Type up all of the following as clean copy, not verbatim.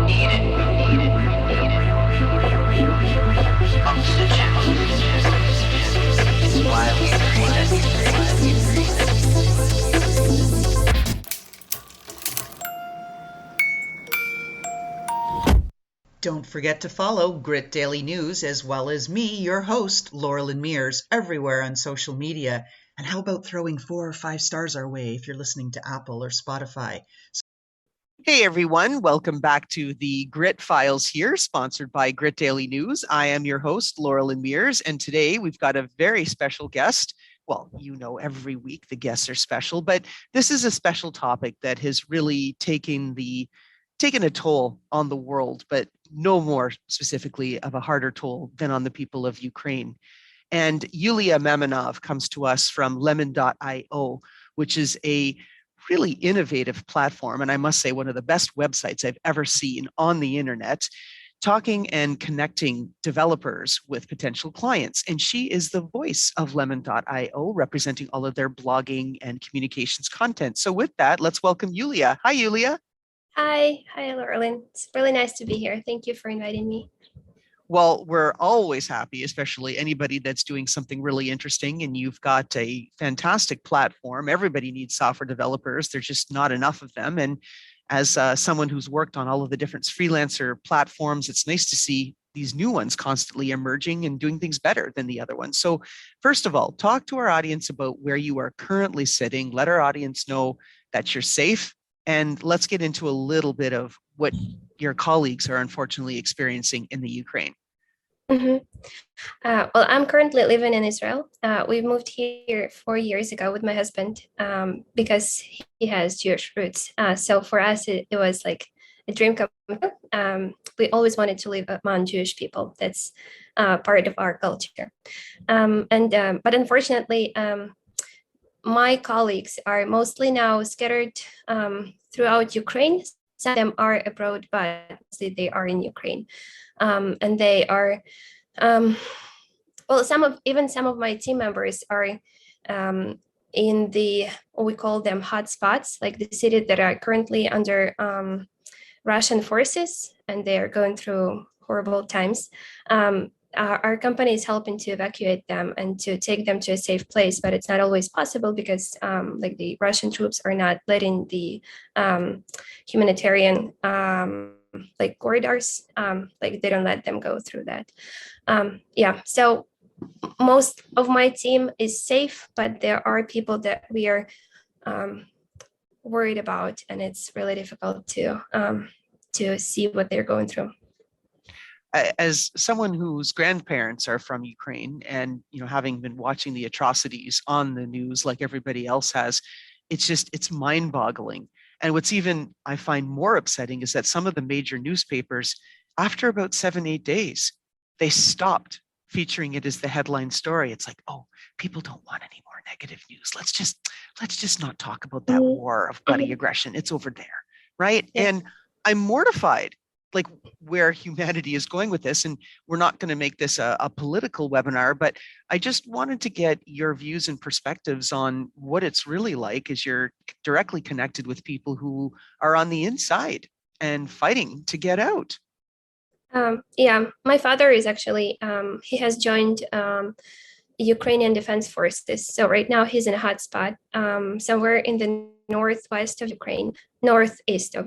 Eat it. Oxygen. While we Don't forget to follow Grit Daily News as well as me, your host, Loralyn Mears, everywhere on social media. And how about throwing 4 or 5 stars our way if you're listening to Apple or Spotify? Hey everyone, welcome back to the Grit Files here, sponsored by Grit Daily News. I am your host, Loralyn Mears, and today we've got a very special guest. Well, you know, every week the guests are special, but this is a special topic that has really taken a toll on the world, but no more specifically of a harder toll than on the people of Ukraine. And Yuliia Mamonov comes to us from lemon.io, which is a really innovative platform. And I must say, one of the best websites I've ever seen on the internet, talking and connecting developers with potential clients. And she is the voice of lemon.io, representing all of their blogging and communications content. So with that, let's welcome Yulia. Hi, Yulia. Hi, Loralyn. It's really nice to be here. Thank you for inviting me. Well, we're always happy, especially anybody that's doing something really interesting, and you've got a fantastic platform. Everybody needs software developers. There's just not enough of them. And as someone who's worked on all of the different freelancer platforms, it's nice to see these new ones constantly emerging and doing things better than the other ones. So first of all, talk to our audience about where you are currently sitting. Let our audience know that you're safe. And let's get into a little bit of what your colleagues are unfortunately experiencing in the Ukraine. Mm-hmm. Well, I'm currently living in Israel. We moved here 4 years ago with my husband because he has Jewish roots. So for us, it was like a dream come true. We always wanted to live among Jewish people. That's part of our culture. But unfortunately, my colleagues are mostly now scattered throughout Ukraine. Some of them are abroad, but they are in Ukraine. And they are, well, some of my team members are in the, what we call them hotspots, like the cities that are currently under Russian forces, and they are going through horrible times. Our company is helping to evacuate them and to take them to a safe place, but it's not always possible because like the Russian troops are not letting the humanitarian like corridors, like they don't let them go through that. So most of my team is safe, but there are people that we are worried about, and it's really difficult to see what they're going through. As someone whose grandparents are from Ukraine, and having been watching the atrocities on the news like everybody else has, it's mind-boggling. And what's even I find more upsetting is that some of the major newspapers, after about 7-8 days, they stopped featuring it as the headline story. It's like, oh, people don't want any more negative news. Let's just not talk about that war of bloody aggression. It's over there, right? Yeah. And I'm mortified, like where humanity is going with this. And we're not going to make this a political webinar, but I just wanted to get your views and perspectives on what it's really like as you're directly connected with people who are on the inside and fighting to get out. My father is actually, he has joined Ukrainian Defense Forces. So right now he's in a hotspot somewhere in the northeast of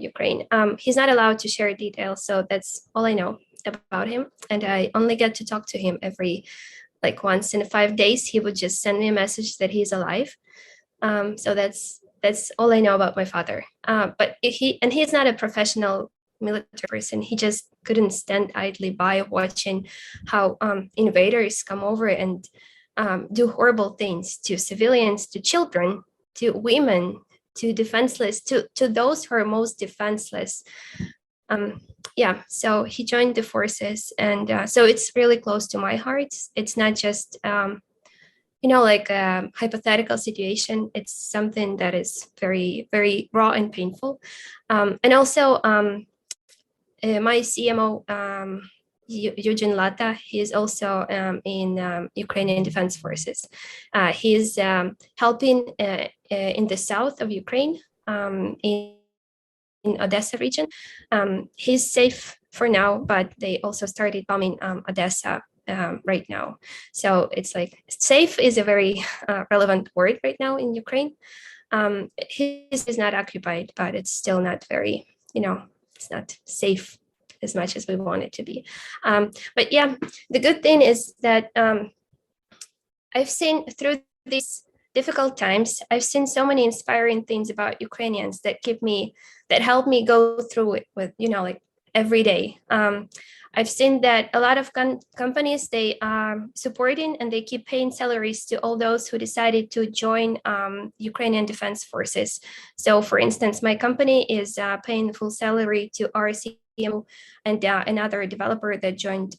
Ukraine. He's not allowed to share details, so that's all I know about him. And I only get to talk to him every, like once in 5 days. He would just send me a message that he's alive. So that's all I know about my father. But he's not a professional military person. He just couldn't stand idly by watching how invaders come over and do horrible things to civilians, to children, to women, to defenseless, to those who are most defenseless. So he joined the forces, and so it's really close to my heart. It's not just like a hypothetical situation. It's something that is very, very raw and painful. And also my CMO, Eugene Lata, he is also in Ukrainian Defense Forces. He's helping in the south of Ukraine, in in Odessa region. He's safe for now, but they also started bombing Odessa right now. So it's like safe is a very relevant word right now in Ukraine. His is not occupied, but it's still not very, it's not safe as much as we want it to be. But yeah, the good thing is that I've seen through these difficult times, I've seen so many inspiring things about Ukrainians that help me go through it with, like every day. I've seen that a lot of companies, they are supporting and they keep paying salaries to all those who decided to join Ukrainian Defense Forces. So for instance, my company is paying full salary to our CMO and another developer that joined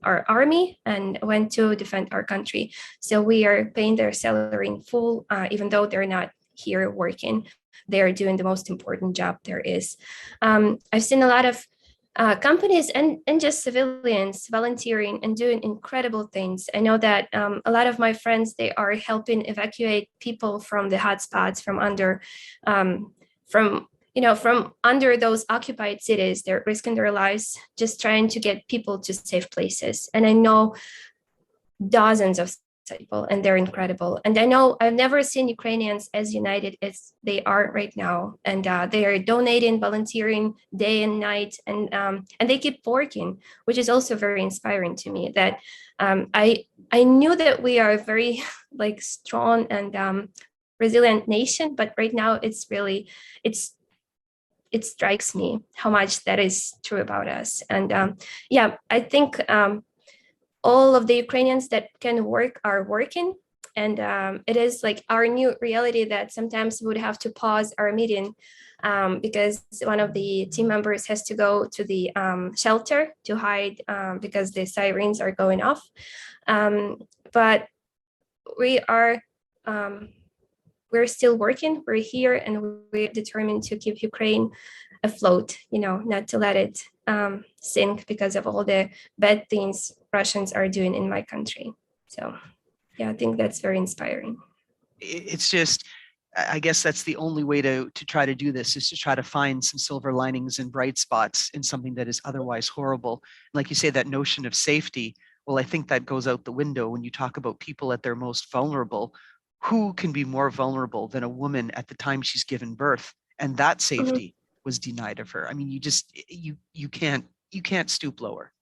our army and went to defend our country. So we are paying their salary in full, even though they're not here working. They're doing the most important job there is. I've seen a lot of companies and just civilians volunteering and doing incredible things. I know that a lot of my friends, they are helping evacuate people from the hotspots, from under those occupied cities. They're risking their lives just trying to get people to safe places. And I know dozens of people, and they're incredible. And I know I've never seen Ukrainians as united as they are right now. And they are donating, volunteering day and night, and they keep working, which is also very inspiring to me. That I knew that we are a very strong and resilient nation, but right now it strikes me how much that is true about us. And I think all of the Ukrainians that can work are working. And it is like our new reality that sometimes we would have to pause our meeting because one of the team members has to go to the shelter to hide because the sirens are going off. But we are we're still working, we're here, and we're determined to keep Ukraine afloat, not to let it sink because of all the bad things Russians are doing in my country. So yeah, I think that's very inspiring. It's just, I guess that's the only way to try to do this, is to try to find some silver linings and bright spots in something that is otherwise horrible. Like you say, that notion of safety, well, I think that goes out the window when you talk about people at their most vulnerable. Who can be more vulnerable than a woman at the time she's given birth? And that safety was denied of her. I mean, you can't stoop lower.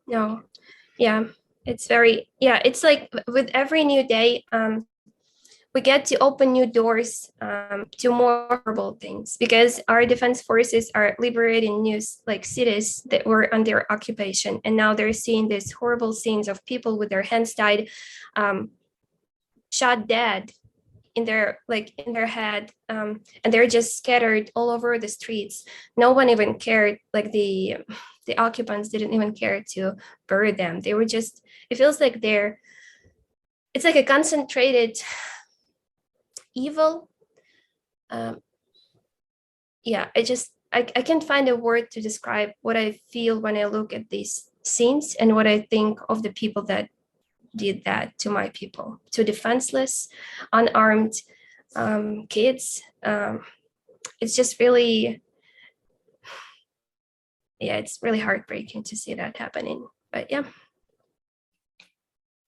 No. Yeah, it's like with every new day, we get to open new doors to more horrible things, because our defense forces are liberating new cities that were under occupation, and now they're seeing these horrible scenes of people with their hands tied, shot dead in their head, and they're just scattered all over the streets. No one even cared, the occupants didn't even care to bury them. They were just, it feels like it's like a concentrated evil. I can't find a word to describe what I feel when I look at these scenes and what I think of the people that did that to my people, to defenseless, unarmed kids. It's just really, it's really heartbreaking to see that happening. But yeah.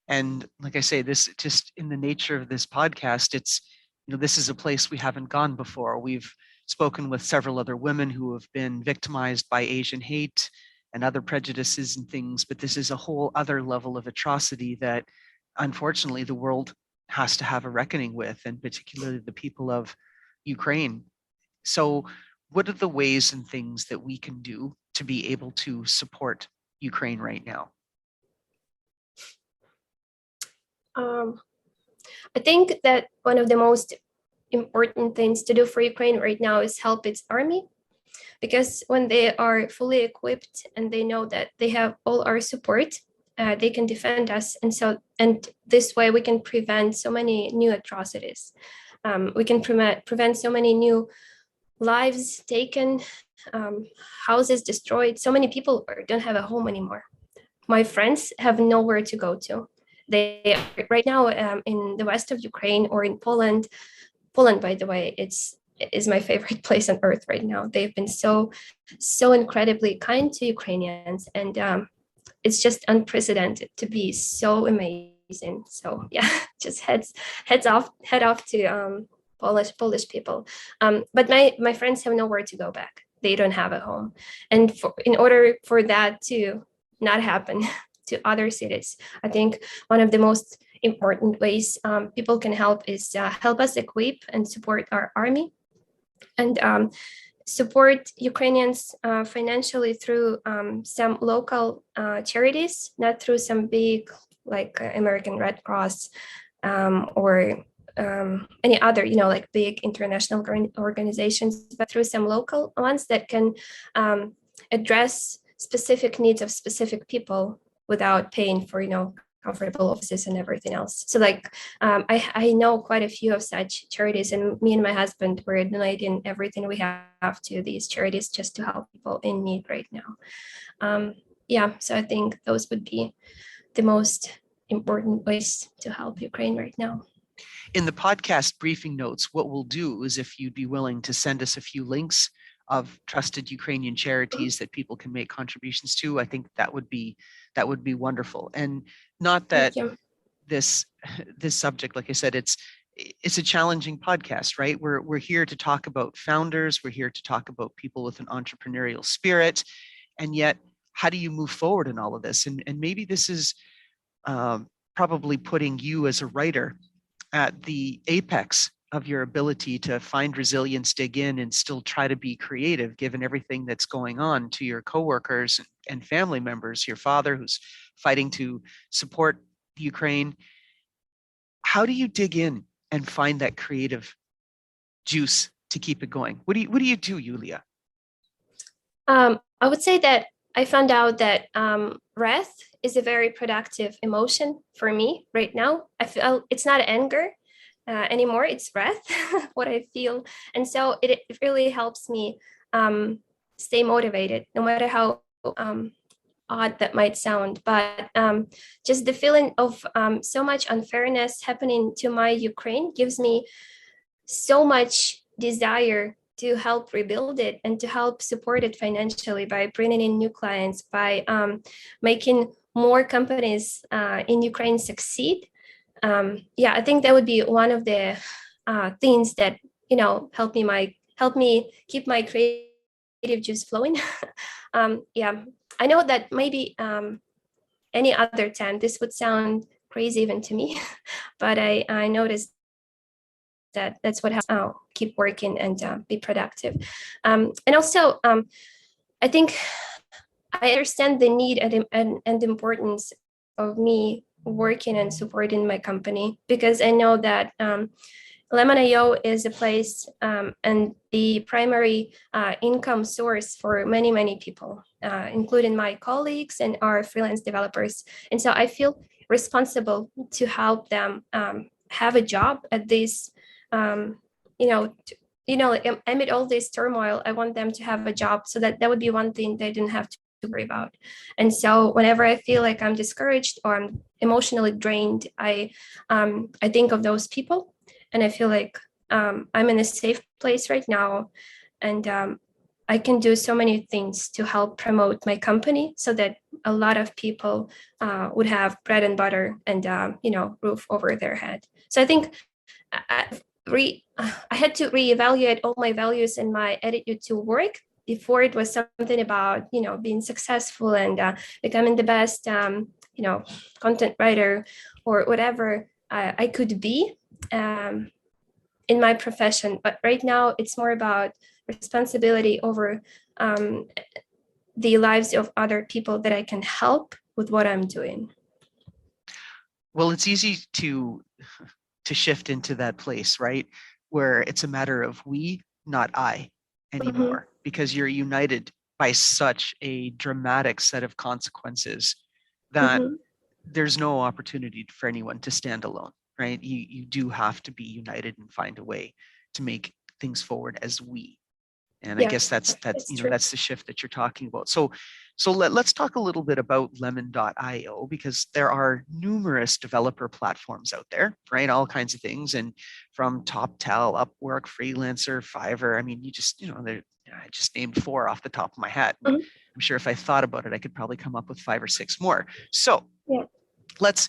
And like I say, this just in the nature of this podcast, it's, this is a place we haven't gone before. We've spoken with several other women who have been victimized by Asian hate and other prejudices and things, but this is a whole other level of atrocity that unfortunately the world has to have a reckoning with, and particularly the people of Ukraine. So what are the ways and things that we can do to be able to support Ukraine right now? I think that one of the most important things to do for Ukraine right now is help its army, because when they are fully equipped and they know that they have all our support, they can defend us. And this way we can prevent so many new atrocities. We can prevent so many new lives taken, houses destroyed. So many people don't have a home anymore. My friends have nowhere to go to. They are right now in the west of Ukraine or in Poland. Poland, by the way, is my favorite place on earth right now. They've been so incredibly kind to Ukrainians, and it's just unprecedented to be so amazing. So yeah, just head off to Polish people. But my friends have nowhere to go back. They don't have a home, and in order for that to not happen to other cities, I think one of the most important ways people can help is help us equip and support our army, and support Ukrainians financially through some local charities, not through some big like American Red Cross or any other, like big international organizations, but through some local ones that can address specific needs of specific people without paying for, comfortable offices and everything else. So like I know quite a few of such charities, and me and my husband were donating everything we have to these charities just to help people in need right now. So I think those would be the most important ways to help Ukraine right now. In the podcast briefing notes, what we'll do is, if you'd be willing to send us a few links of trusted Ukrainian charities that people can make contributions to, I think that would be wonderful. And not that this subject, like I said, it's a challenging podcast, right? We're here to talk about founders, we're here to talk about people with an entrepreneurial spirit, and yet how do you move forward in all of this? And maybe this is probably putting you as a writer at the apex of your ability to find resilience, dig in, and still try to be creative, given everything that's going on to your coworkers and family members, your father who's fighting to support Ukraine. How do you dig in and find that creative juice to keep it going? What do you do, Yulia? I would say that I found out that wrath is a very productive emotion for me right now. I feel it's not anger anymore, it's wrath, what I feel. And so it really helps me stay motivated, no matter how odd that might sound. But just the feeling of so much unfairness happening to my Ukraine gives me so much desire to help rebuild it and to help support it financially by bringing in new clients, by making more companies in Ukraine succeed. I think that would be one of the things that help me keep my creative juice flowing. I know that maybe any other time this would sound crazy even to me, but I noticed that's what helps keep working and be productive. And also, I think I understand the need and importance of me working and supporting my company, because I know that Lemon.io is a place and the primary income source for many, many people, including my colleagues and our freelance developers. And so I feel responsible to help them have a job at this, amid all this turmoil. I want them to have a job, so that would be one thing they didn't have to worry about. And so whenever I feel like I'm discouraged or I'm emotionally drained, I think of those people, and I feel like I'm in a safe place right now, and I can do so many things to help promote my company so that a lot of people would have bread and butter and roof over their head. So I think I had to reevaluate all my values and my attitude to work. Before, it was something about being successful and becoming the best content writer or whatever I could be in my profession. But right now it's more about responsibility over the lives of other people that I can help with what I'm doing. Well, it's easy to shift into that place, right, where it's a matter of we, not I anymore, because you're united by such a dramatic set of consequences that there's no opportunity for anyone to stand alone, right? You do have to be united and find a way to make things forward as we. And I Yeah, guess that's that's true. that's the shift that you're talking about. So let's talk a little bit about lemon.io, because there are numerous developer platforms out there, right? All kinds of things, and from TopTal, Upwork, Freelancer, Fiverr. I mean, I just named 4 off the top of my head. Mhm. I'm sure if I thought about it, I could probably come up with 5 or 6 more. So Yeah. let's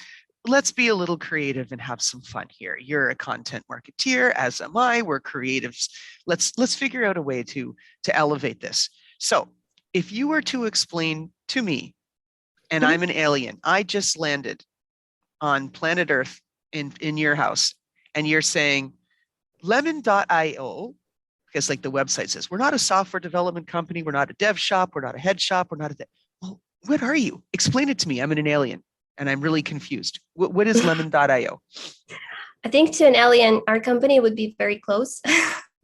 be a little creative and have some fun here. You're a content marketeer, as am I. We're creatives. Let's figure out a way to elevate this. So if you were to explain to me, and Mhm. I'm an alien, I just landed on planet Earth in your house, and you're saying lemon.io, because like the website says, we're not a software development company, we're not a dev shop, we're not a head shop, we're not a well, what are you? Explain it to me. I'm an alien and I'm really confused. What is lemon.io? I think to an alien, our company would be very close.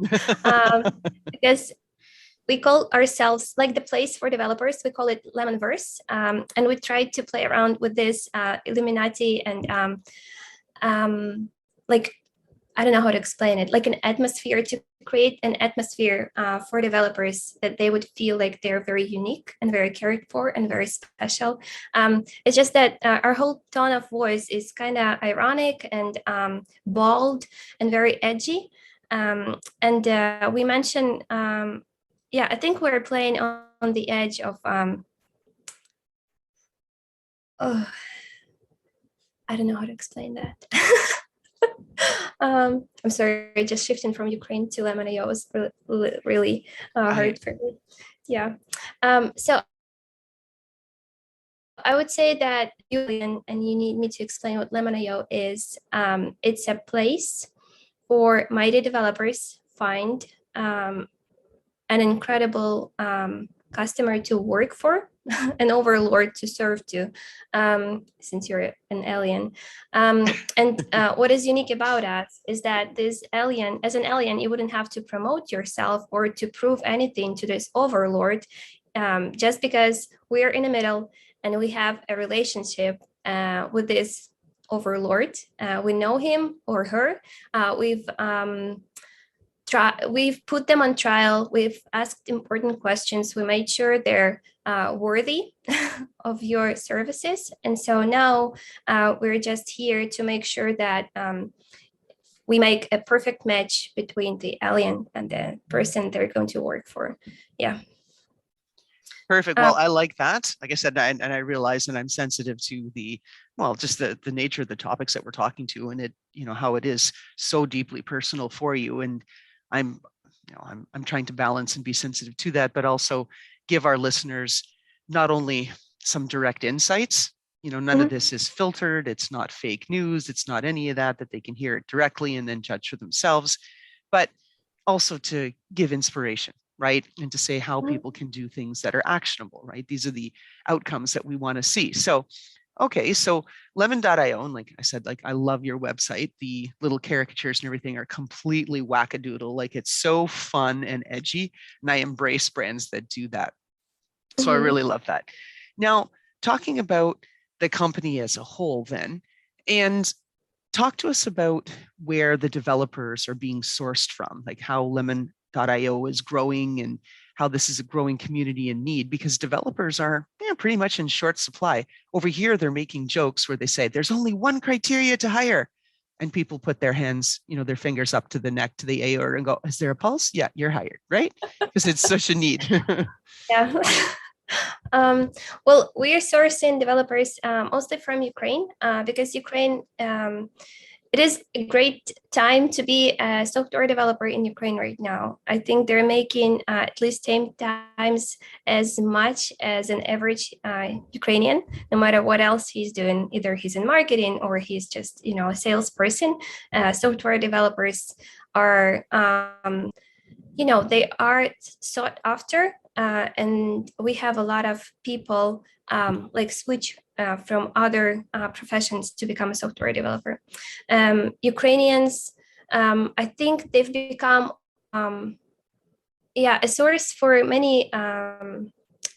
Because we call ourselves, like the place for developers, we call it Lemonverse. And we try to play around with this Illuminati and like, I don't know how to explain it, like an atmosphere, to create an atmosphere for developers that they would feel like they're very unique and very cared for and very special. It's just that our whole tone of voice is kind of ironic and bold and very edgy. And we mentioned, yeah, I think we're playing on the edge of, oh, I don't know how to explain that. I'm sorry, just shifting from Ukraine to Lemon.io was really hard for me. Yeah. So I would say that Yulia, and you need me to explain what Lemon.io is. It's a place for mighty developers find an incredible customer to work for, an overlord to serve to, since you're an alien. And what is unique about us is that this alien, as an alien, you wouldn't have to promote yourself or to prove anything to this overlord, just because we're in the middle and we have a relationship with this overlord. We know him or her. We've put them on trial. We've asked important questions. We made sure they're worthy of your services. And so now we're just here to make sure that we make a perfect match between the alien and the person they're going to work for. Yeah. Perfect. Well, I like that. Like I said, and I realize that I'm sensitive to just the nature of the topics that we're talking to, and it, how it is so deeply personal for you. And I'm trying to balance and be sensitive to that, but also give our listeners not only some direct insights, none of this is filtered. It's not fake news. It's not any of that they can hear it directly and then judge for themselves, but also to give inspiration, right? And to say how people can do things that are actionable, right? These are the outcomes that we want to see. So, okay, so lemon.io, and like I said, like I love your website. The little caricatures and everything are completely wackadoodle. Like it's so fun and edgy, and I embrace brands that do that. So I really love that. Now, talking about the company as a whole then, and talk to us about where the developers are being sourced from, like how lemon.io is growing and how this is a growing community in need, because developers are pretty much in short supply. Over here, they're making jokes where they say there's only one criteria to hire. And people put their hands, their fingers up to the neck to the AOR and go, is there a pulse? Yeah, you're hired, right? Because it's such a need. Yeah. Well, we are sourcing developers mostly from Ukraine because Ukraine, it is a great time to be a software developer in Ukraine right now. I think they're making at least 10 times as much as an average Ukrainian, no matter what else he's doing. Either he's in marketing or he's just, a salesperson. Software developers are, they are sought after. And we have a lot of people like switch from other professions to become a software developer. Ukrainians, I think they've become a source for many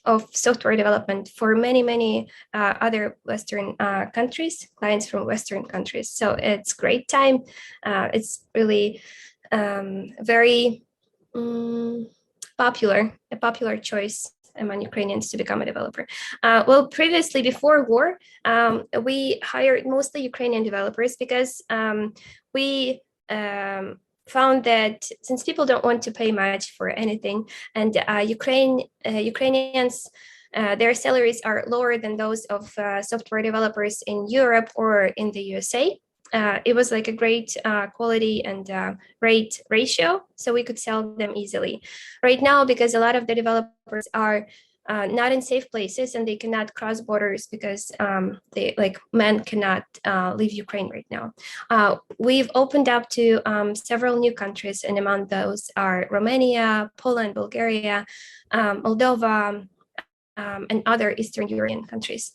of software development for many other Western countries, clients from Western countries. So it's great time. It's really very a popular choice among Ukrainians to become a developer. Well, previously, before war, we hired mostly Ukrainian developers because we found that since people don't want to pay much for anything, and Ukrainians, their salaries are lower than those of software developers in Europe or in the USA. It was like a great quality and rate ratio, so we could sell them easily. Right now, because a lot of the developers are not in safe places and they cannot cross borders because men cannot leave Ukraine right now. We've opened up to several new countries, and among those are Romania, Poland, Bulgaria, Moldova, and other Eastern European countries.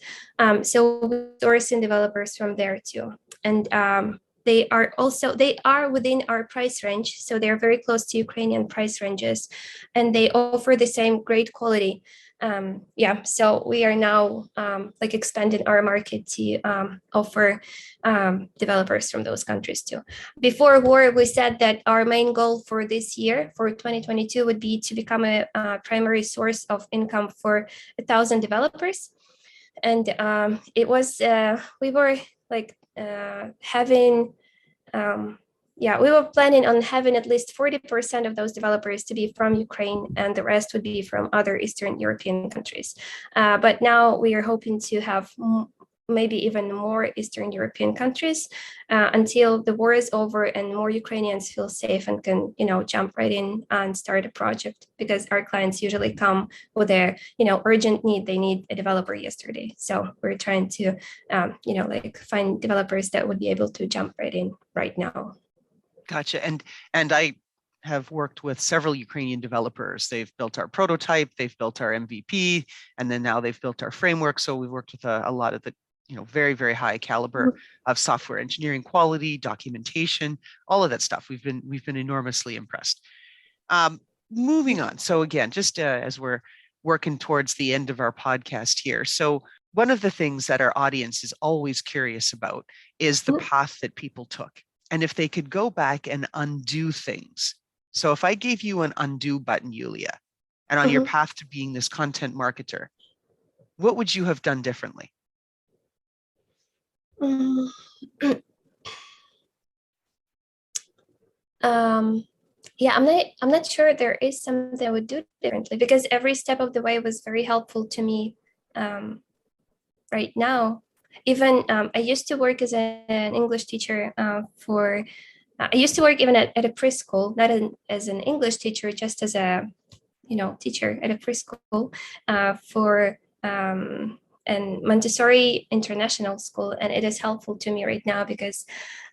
So we're sourcing developers from there too. And they are within our price range. So they're very close to Ukrainian price ranges, and they offer the same great quality. So we are now expanding our market to offer developers from those countries too. Before war, we said that our main goal for this year, for 2022, would be to become a primary source of income for 1,000 developers. And it was we were we were planning on having at least 40% of those developers to be from Ukraine, and the rest would be from other Eastern European countries. But now we are hoping to have maybe even more Eastern European countries until the war is over and more Ukrainians feel safe and can, jump right in and start a project, because our clients usually come with a, urgent need. They need a developer yesterday. So we're trying to, find developers that would be able to jump right in right now. Gotcha. And I have worked with several Ukrainian developers. They've built our prototype, they've built our MVP, and then now they've built our framework. So we've worked with a lot of the very, very high caliber of software engineering quality, documentation, all of that stuff. We've been enormously impressed. Moving on. So again, just as we're working towards the end of our podcast here. So one of the things that our audience is always curious about is the path that people took. And if they could go back and undo things. So if I gave you an undo button, Yulia, and on your path to being this content marketer, what would you have done differently? I'm not sure there is something I would do differently, because every step of the way was very helpful to me right now. Even I used to work as an English teacher I used to work even at a preschool, not as an English teacher, just as a teacher at a preschool for and Montessori International School, and it is helpful to me right now because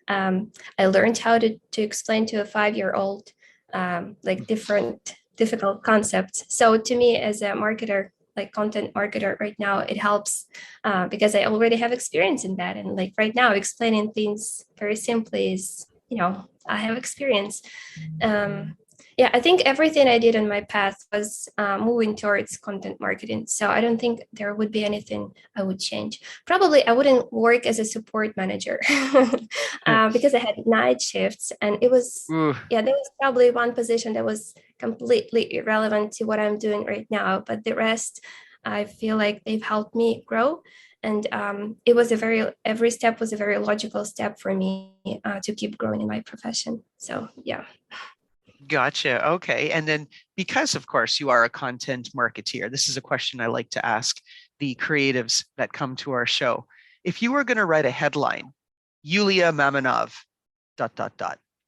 I learned how to explain to a 5-year-old different difficult concepts. So to me, as a marketer, content marketer right now, it helps because I already have experience in that, and right now explaining things very simply is I have experience. I think everything I did on my path was moving towards content marketing. So I don't think there would be anything I would change. Probably I wouldn't work as a support manager because I had night shifts, and it was, there was probably one position that was completely irrelevant to what I'm doing right now. But the rest, I feel like they've helped me grow. And it was every step was a very logical step for me to keep growing in my profession. So, yeah. Gotcha. Okay. And then because, of course, you are a content marketeer, this is a question I like to ask the creatives that come to our show. If you were going to write a headline, Yuliia Mamonov, ...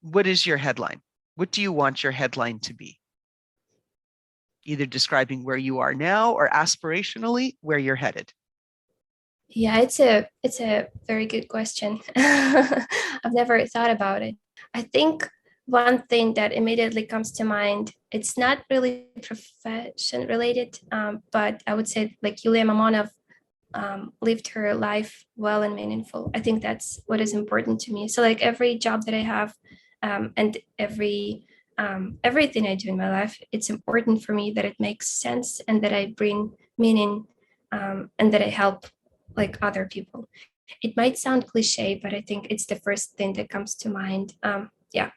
What is your headline? What do you want your headline to be? Either describing where you are now or aspirationally where you're headed. Yeah, it's a very good question. I've never thought about it. I think one thing that immediately comes to mind, it's not really profession related, but I would say Yuliia Mamonov lived her life well and meaningful. I think that's what is important to me. So every job that I have and everything I do in my life, it's important for me that it makes sense and that I bring meaning and that I help other people. It might sound cliche, but I think it's the first thing that comes to mind.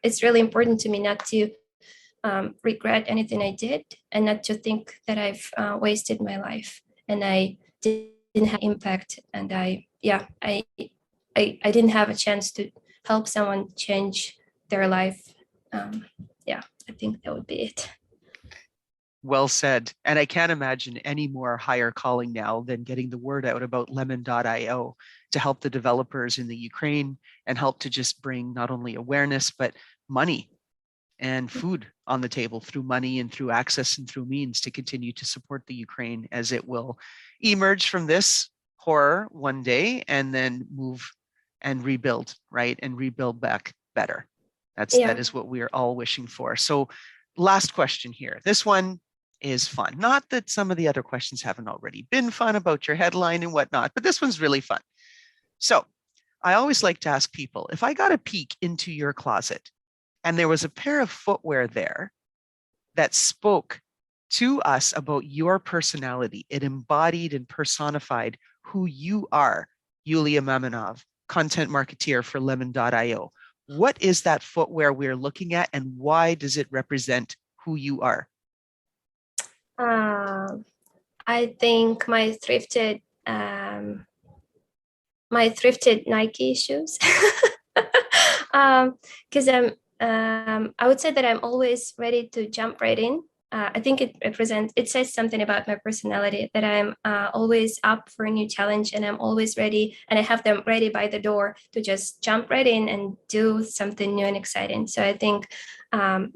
It's really important to me not to regret anything I did, and not to think that I've wasted my life and I didn't have impact, and I didn't have a chance to help someone change their life. I think that would be it. Well said. And I can't imagine any more higher calling now than getting the word out about lemon.io to help the developers in the Ukraine and help to just bring not only awareness, but money and food on the table through money and through access and through means to continue to support the Ukraine as it will emerge from this horror one day and then move and rebuild, right? And rebuild back better. That is what we are all wishing for. So last question here. This one is fun. Not that some of the other questions haven't already been fun about your headline and whatnot, but this one's really fun. So I always like to ask people, if I got a peek into your closet and there was a pair of footwear there that spoke to us about your personality, it embodied and personified who you are, Yuliia Mamonov, content marketeer for lemon.io. What is that footwear we're looking at and why does it represent who you are? I think my thrifted Nike shoes, because I would say that I'm always ready to jump right in. I think it says something about my personality, that I'm always up for a new challenge and I'm always ready, and I have them ready by the door to just jump right in and do something new and exciting. So I think, my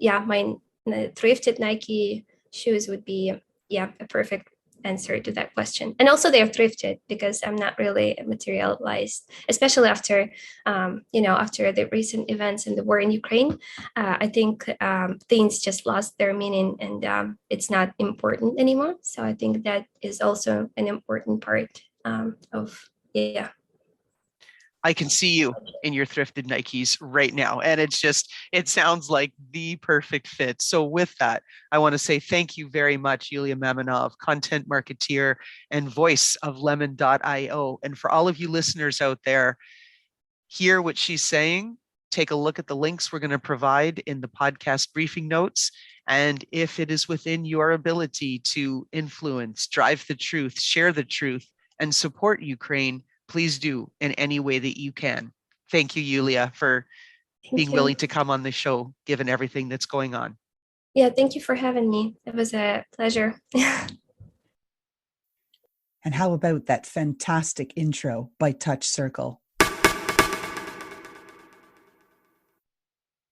thrifted Nike shoes would be, a perfect answer to that question. And also they're thrifted because I'm not really materialized, especially after the recent events and the war in Ukraine. I think things just lost their meaning and it's not important anymore. So I think that is also an important part of. I can see you in your thrifted Nikes right now. And it sounds like the perfect fit. So with that, I want to say thank you very much, Yuliia Mamonov, content marketeer and voice of lemon.io. And for all of you listeners out there, hear what she's saying. Take a look at the links we're going to provide in the podcast briefing notes. And if it is within your ability to influence, drive the truth, share the truth, and support Ukraine, please do in any way that you can. Thank you, Yulia, for being willing to come on the show, given everything that's going on. Yeah, thank you for having me. It was a pleasure. And how about that fantastic intro by Touch Circle?